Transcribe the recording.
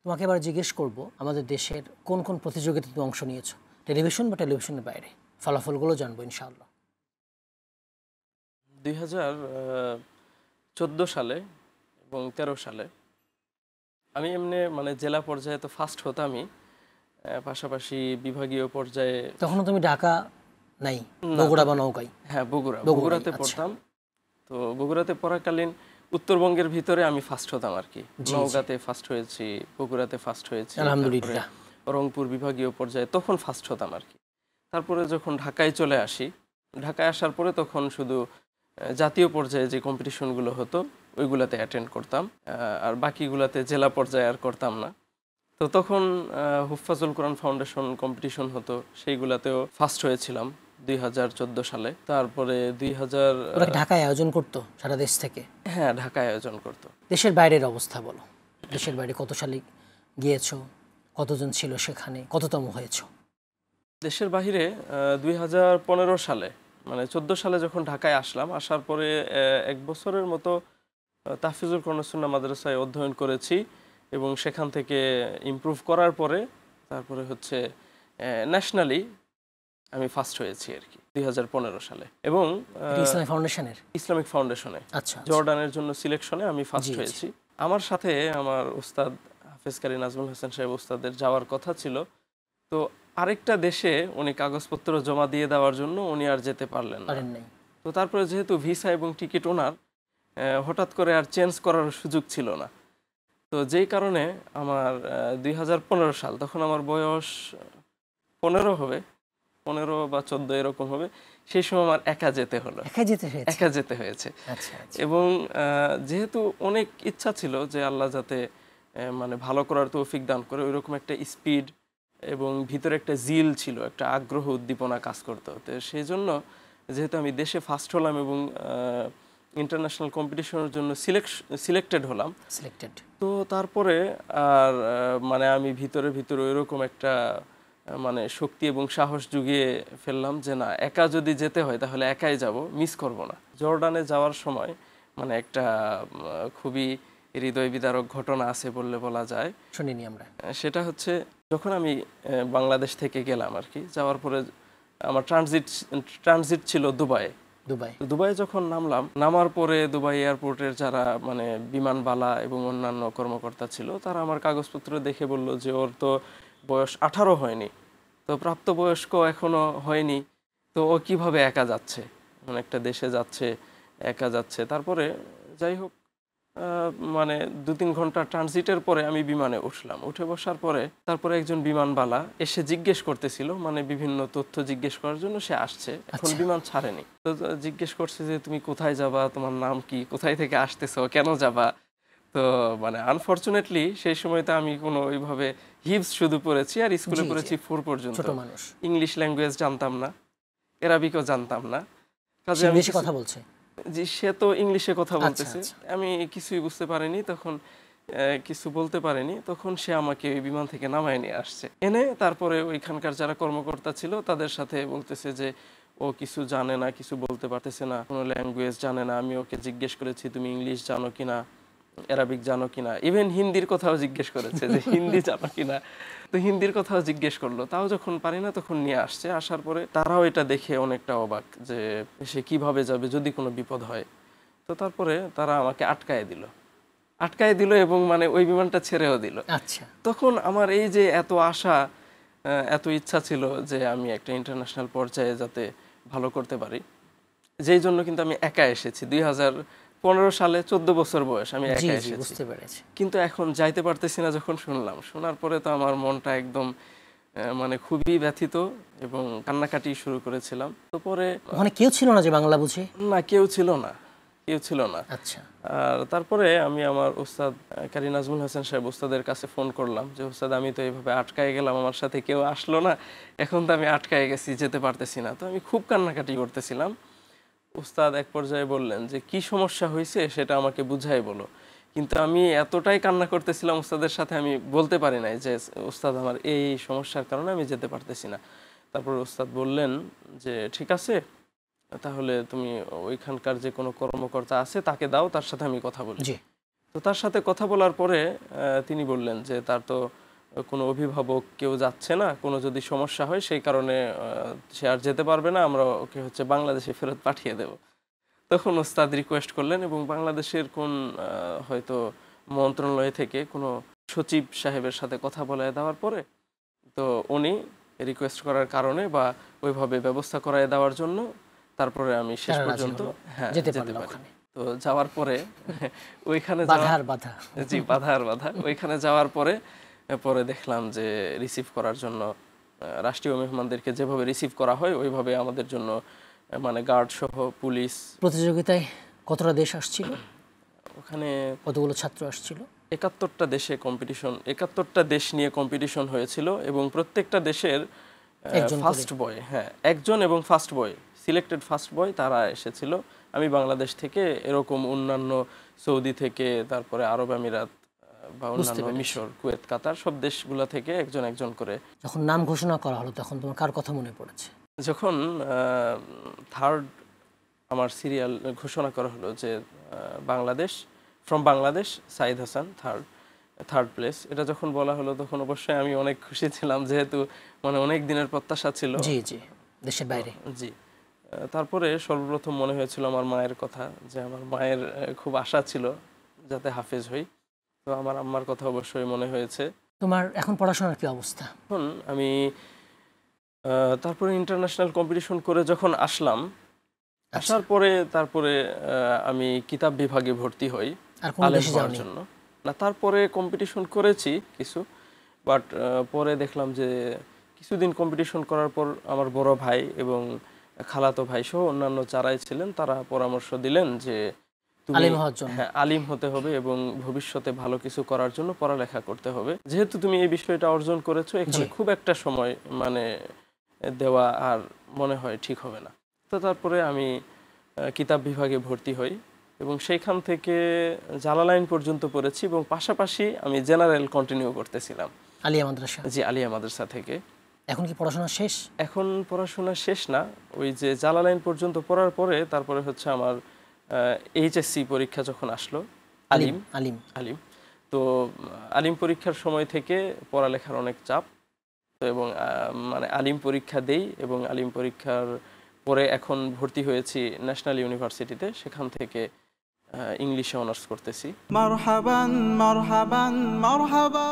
তোমাকে এবার জিজ্ঞেস করব আমাদের দেশের কোন কোন প্রতিযোগিতায় তুমি অংশ নিয়েছো, টেলিভিশন বা টেলিভিশনের বাইরে, ফলাফলগুলো জানবো ইনশাআল্লাহ। 2014 সালে এবং 13 সালে আমি এমনি মানে জেলা পর্যায়ে তো ফার্স্ট হতামই, পাশাপাশি বিভাগীয় পর্যায়ে। তখনও তুমি ঢাকা নাই, বগুড়া বা নওগাঁয়? হ্যাঁ, বগুড়াতে পড়তাম। তো বগুড়াতে পড়াকালীন উত্তরবঙ্গের ভিতরে আমি ফার্স্ট হতাম আর কি। নওগাঁতে ফার্স্ট হয়েছি, বগুড়াতে ফার্স্ট হয়েছি, আলহামদুলিল্লাহ। রংপুর বিভাগীয় পর্যায়ে তখন ফার্স্ট হতাম আর কি। তারপরে যখন ঢাকায় চলে আসি, ঢাকায় আসার পরে তখন শুধু জাতীয় পর্যায়ে যে কম্পিটিশনগুলো হতো ওইগুলাতে অ্যাটেন্ড করতাম, আর বাকিগুলাতে জেলা পর্যায়ে আর করতাম না। তো তখন হুফাজুল কোরআন ফাউন্ডেশন কম্পিটিশন হতো, সেইগুলাতেও ফার্স্ট হয়েছিলাম 2014 সালে। তারপরে ঢাকায় আয়োজন করতো সারা দেশ থেকে? হ্যাঁ, ঢাকায় আয়োজন করতো। দেশের বাইরের অবস্থা বলো, দেশের বাইরে কত সালে গিয়েছো, কতজন ছিল সেখানে, কততম হয়েছো? দেশের বাহিরে 2015 সালে, মানে 14 সালে যখন ঢাকায় আসলাম, আসার পরে 1 বছরের মতো তাহফিজুল কোরআন সুন্নাহ মাদ্রাসায় অধ্যয়ন করেছি এবং সেখান থেকে ইমপ্রুভ করার পরে তারপরে হচ্ছে ন্যাশনালি আমি ফার্স্ট হয়েছি আর কি 2015 সালে। এবং ইসলামিক ফাউন্ডেশনে আচ্ছা, জর্ডানের জন্য সিলেকশনে আমি ফার্স্ট হয়েছি। আমার সাথে আমার উস্তাদ হাফেজ কারি নাজমুল হাসান সাহেব উস্তাদের যাওয়ার কথা ছিল, তো আরেকটা দেশে উনি কাগজপত্র জমা দিয়ে দেওয়ার জন্য উনি আর যেতে পারলেন না। তো তারপরে যেহেতু ভিসা এবং টিকিট ওনার হঠাৎ করে আর চেঞ্জ করার সুযোগ ছিল না, তো যেই কারণে আমার 2015 সাল, তখন আমার বয়স 15 হবে, 15 বা 14 এরকম হবে, সেই সময় আমার একা যেতে হলো, একা যেতে হয়েছে। এবং যেহেতু অনেক ইচ্ছা ছিল যে আল্লাহ যাতে মানে ভালো করার তৌফিক দান করে, ওইরকম একটা স্পিড এবং ভিতরে একটা জিল ছিল, একটা আগ্রহ উদ্দীপনা কাজ করতে হতে, সেই জন্য যেহেতু আমি দেশে ফার্স্ট হলাম এবং ইন্টারন্যাশনাল কম্পিটিশনের জন্য সিলেক্টেড হলাম, তো তারপরে আর মানে আমি ভিতরে ওইরকম একটা মানে শক্তি এবং সাহস জুগিয়ে ফেললাম যে না, একা যদি যেতে হয় তাহলে একাই যাব, মিস করব না। জর্ডানে যাওয়ার সময় মানে একটা খুবই হৃদয় বিদারক ঘটনা আছে বললে বলা যায়, শুনিনি আমরা। সেটা হচ্ছে যখন আমি বাংলাদেশ থেকে গেলাম আর কি, যাওয়ার পরে আমার ট্রানজিট ছিল দুবাই যখন নামার পরে দুবাই এয়ারপোর্টের যারা মানে বিমানবালা এবং অন্যান্য কর্মকর্তা ছিল, তারা আমার কাগজপত্র দেখে বলল যে ওর তো বয়স 18 হয়নি, তো প্রাপ্তবয়স্ক এখনো হয়নি, তো ও কিভাবে একা যাচ্ছে, মানে একটা দেশে যাচ্ছে, একা যাচ্ছে। তারপরে যাই হোক, মানে 2-3 ঘন্টা ট্রানজিটের পরে আমি বিমানে উঠলাম, উঠে বসার পরে তারপরে একজন বিমানবালা এসে জিজ্ঞেস করতেছিল, মানে বিভিন্ন তথ্য জিজ্ঞেস করার জন্য সে আসছে, এখন বিমান ছাড়েনি, তো জিজ্ঞেস করছে যে তুমি কোথায় যাবা, তোমার নাম কি, কোথায় থেকে আসতেছো, কেন যাবা। তো মানে আনফরচুনেটলি সেই সময়তে আমি কোনো ওইভাবে হিপস শুধু পড়েছি, আর স্কুলে পড়েছি 4 পর্যন্ত, ইংলিশ ল্যাঙ্গুয়েজ জানতাম না, এরাবিকও জানতাম না, কাজে আমি কথা বলছে জি, সে তো ইংলিশে কথা বলতেছে, আমি কিছুই বুঝতে পারিনি, তখন কিছু বলতে পারিনি, তখন সে আমাকে ওই বিমান থেকে নামায় নিয়ে আসছে, এনে তারপরে ওইখানকার যারা কর্মকর্তা ছিল তাদের সাথে বলতেছে যে ও কিছু জানে না, কিছু বলতে পারতেছে না, কোনো ল্যাঙ্গুয়েজ জানে না। আমি ওকে জিজ্ঞেস করেছি তুমি ইংলিশ জানো কিনা, অ্যারাবিক জানো কিনা, ইভেন হিন্দির কথাও জিজ্ঞেস করেছে যে হিন্দি জানো কিনা, তো হিন্দির কথাও জিজ্ঞেস করলো, তাও যখন পারি না তখন নিয়ে আসছে। আসার পরে তারাও এটা দেখে অনেকটা অবাক যে সে কিভাবে যাবে যদি কোনো বিপদ হয়। তো তারপরে তারা আমাকে আটকায় দিল এবং মানে ওই বিমানটা ছেড়েও দিল। আচ্ছা, তখন আমার এই যে এত আশা, এত ইচ্ছা ছিল যে আমি একটা ইন্টারন্যাশনাল পর্যায়ে যাতে ভালো করতে পারি, যেই জন্য কিন্তু আমি একা এসেছি 2015 সালে, 14 বছর বয়স, আমি একা এসেছি। কিন্তু এখন যাইতে পারতেছি না যখন শোনার পরে তো আমার মনটা একদম মানে খুবই ব্যথিত এবং কান্নাকাটি শুরু করেছিলাম। তো পরে ওখানে কেউ ছিল না যে বাংলা বুঝে? না, কেউ ছিল না। আচ্ছা। আর তারপরে আমি আমার উস্তাদ কারি নাজমুল হাসান সাহেব উস্তাদের কাছে ফোন করলাম যে উস্তাদ, আমি তো এইভাবে আটকায় গেলাম, আমার সাথে কেউ আসলো না, এখন তো আমি আটকায় গেছি, যেতে পারতেছি না। তো আমি খুব কান্নাকাটি করতেছিলাম। উস্তাদ এক পর্যায়ে বললেন যে কি সমস্যা হয়েছে সেটা আমাকে বুঝাই বলো, কিন্তু আমি এতটাই কান্না করতেছিলাম উস্তাদের সাথে, আমি বলতে পারি নাই যে উস্তাদ আমার এই সমস্যার কারণে আমি যেতে পারতেছি না। তারপর উস্তাদ বললেন যে ঠিক আছে, তাহলে তুমি ওইখানকার যে কোনো কর্মকর্তা আছে তাকে দাও, তার সাথে আমি কথা বলি। তো তার সাথে কথা বলার পরে তিনি বললেন যে তার তো কোনো অভিভাবক কেউ যাচ্ছে না, কোনো যদি সমস্যা হয় সেই কারণে সে আর যেতে পারবে না, আমরা ওকে হচ্ছে বাংলাদেশে ফেরত পাঠিয়ে দেব। তখন ওস্তাদ রিকোয়েস্ট করলেন এবং বাংলাদেশের কোন হয়তো মন্ত্রণালয় থেকে কোনো সচিব সাহেবের সাথে কথা বলে দেওয়ার পরে তো উনি রিকোয়েস্ট করার কারণে বা ওইভাবে ব্যবস্থা করায় দেওয়ার জন্য তারপরে আমি শেষ পর্যন্ত যেতে পারি। ওখানে। তো যাওয়ার পরে ওইখানে বাধা জি বাধা ওইখানে যাওয়ার পরে পরে দেখলাম যে রিসিভ করার জন্য রাষ্ট্রীয় মেহমানদেরকে যেভাবে রিসিভ করা হয় ওইভাবে আমাদের জন্য মানে গার্ড সহ পুলিশ। প্রতিযোগিতায় কতটা দেশ আসছিল ওখানে? কতগুলো ছাত্র আসছিল? 71টা দেশে কম্পিটিশন, 71টা দেশ নিয়ে কম্পিটিশন হয়েছিল এবং প্রত্যেকটা দেশের ফার্স্ট বয়, হ্যাঁ একজন, এবং first boy selected first boy তারা এসেছিল। আমি বাংলাদেশ থেকে, এরকম অন্যান্য সৌদি থেকে, তারপরে আরব আমিরাত বা অন্যান্য মিশর, কুয়েত, কাতার সব দেশগুলো থেকে একজন একজন করে। যখন নাম ঘোষণা করা হলো তখন তোমার কার কথা মনে পড়েছে? যখন থার্ড আমার সিরিয়াল ঘোষণা করা হলো যে Bangladesh, from Bangladesh Sayed Hasan third place, এটা যখন বলা হলো তখন অবশ্যই আমি অনেক খুশি ছিলাম, যেহেতু মানে অনেক দিনের প্রত্যাশা ছিল। জি জি, দেশের বাইরে। জি, তারপরে সর্বপ্রথম মনে হয়েছিল আমার মায়ের কথা, যে আমার মায়ের খুব আশা ছিল যাতে হাফেজ হই। তো আমার আম্মার কথা অবশ্যই মনে হয়েছে। তোমার এখন পড়াশোনার কি অবস্থা? এখন আমি তারপরে ইন্টারন্যাশনাল কম্পিটিশন করে যখন আসলাম, আসার পরে তারপরে আমি কিতাব বিভাগে ভর্তি হই আলেম হওয়ার জন্য। না, তারপরে কম্পিটিশন করেছি কিছু, বাট পরে দেখলাম যে কিছুদিন কম্পিটিশন করার পর আমার বড় ভাই এবং খালাতো ভাই সহ অন্যান্য যারাই ছিলেন তারা পরামর্শ দিলেন যে তুমি আলিম হতে হবে এবং ভবিষ্যতে ভালো কিছু করার জন্য পড়ালেখা করতে হবে। যেহেতু তুমি এই বিষয়টা অর্জন করেছো, এখানে খুব একটা সময় মানে দেওয়া আর মনে হয় ঠিক হবে না। তো তারপরে আমি কিতাব বিভাগে ভর্তি হই এবং সেইখান থেকে জালালাইন পর্যন্ত পড়েছি এবং পাশাপাশি আমি জেনারেল কন্টিনিউ করতেছিলাম আলিয়া মাদ্রাসা। জি, আলিয়া মাদ্রাসা থেকে। এখন কি পড়াশোনা শেষ? এখন পড়াশোনা শেষ না, ওই যে জালালাইন পর্যন্ত পড়ার পরে তারপরে হচ্ছে আমার এইচএসসি পরীক্ষা যখন আসলো, আলিম তো আলিম পরীক্ষার সময় থেকে পড়ালেখার অনেক চাপ, তো এবং মানে আলিম পরীক্ষা দেই এবং আলিম পরীক্ষার পরে এখন ভর্তি হয়েছি ন্যাশনাল ইউনিভার্সিটিতে, সেখান থেকে ইংলিশে অনার্স করতেছি। মারহাবান মারহাবান মারহাবা।